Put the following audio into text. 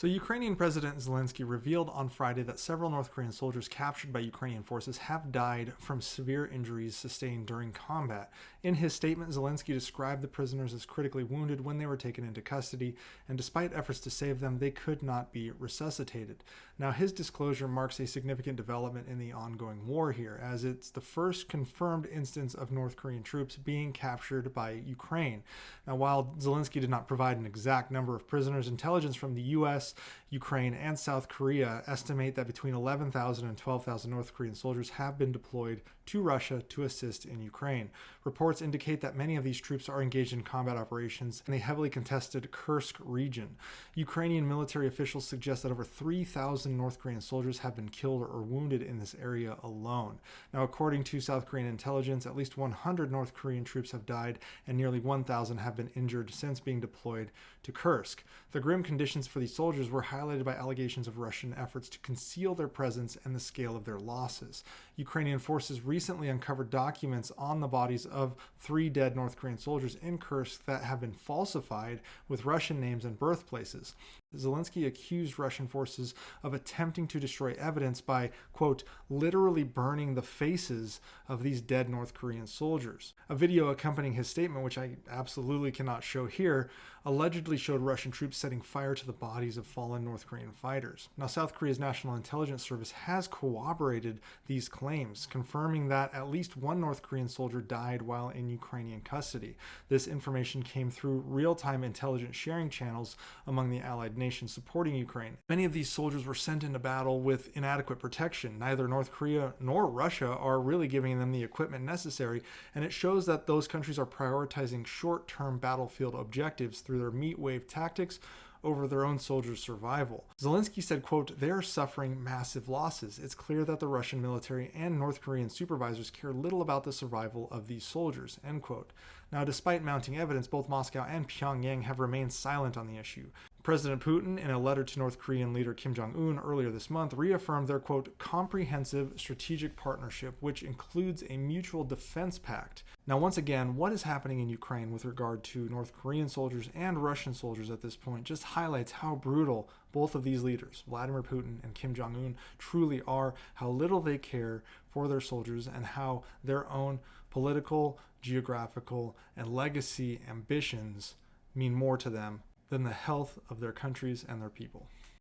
So, Ukrainian President Zelensky revealed on Friday that several North Korean soldiers captured by Ukrainian forces have died from severe injuries sustained during combat. In his statement, Zelensky described the prisoners as critically wounded when they were taken into custody, and despite efforts to save them, they could not be resuscitated. Now, his disclosure marks a significant development in the ongoing war here, as it's the first confirmed instance of North Korean troops being captured by Ukraine. Now, while Zelensky did not provide an exact number of prisoners, intelligence from the U.S., Ukraine, and South Korea estimate that between 11,000 and 12,000 North Korean soldiers have been deployed to Russia to assist in Ukraine. Reports indicate that many of these troops are engaged in combat operations in the heavily contested Kursk region. Ukrainian military officials suggest that over 3,000 North Korean soldiers have been killed or wounded in this area alone. Now, according to South Korean intelligence, at least 100 North Korean troops have died and nearly 1,000 have been injured since being deployed to Kursk. The grim conditions for these soldiers were highlighted by allegations of Russian efforts to conceal their presence and the scale of their losses. Ukrainian forces recently uncovered documents on the bodies of 3 dead North Korean soldiers in Kursk that have been falsified with Russian names and birthplaces. Zelensky accused Russian forces of attempting to destroy evidence by, quote, literally burning the faces of these dead North Korean soldiers. A video accompanying his statement, which I absolutely cannot show here, allegedly showed Russian troops setting fire to the bodies of fallen North Korean fighters. Now, South Korea's National Intelligence Service has corroborated these claims, confirming that at least one North Korean soldier died while in Ukrainian custody. This information came through real-time intelligence sharing channels among the Allied nations supporting Ukraine. Many of these soldiers were sent into battle with inadequate protection. Neither North Korea nor Russia are really giving them the equipment necessary, and it shows that those countries are prioritizing short-term battlefield objectives through their meat wave tactics over their own soldiers' survival. Zelensky said, quote, they are suffering massive losses. It's clear that the Russian military and North Korean supervisors care little about the survival of these soldiers, end quote. Now, despite mounting evidence, both Moscow and Pyongyang have remained silent on the issue. President Putin, in a letter to North Korean leader Kim Jong-un earlier this month, reaffirmed their, quote, comprehensive strategic partnership, which includes a mutual defense pact. Now, once again, what is happening in Ukraine with regard to North Korean soldiers and Russian soldiers at this point just highlights how brutal both of these leaders, Vladimir Putin and Kim Jong-un, truly are, how little they care for their soldiers, and how their own political, geographical, and legacy ambitions mean more to them than the health of their countries and their people.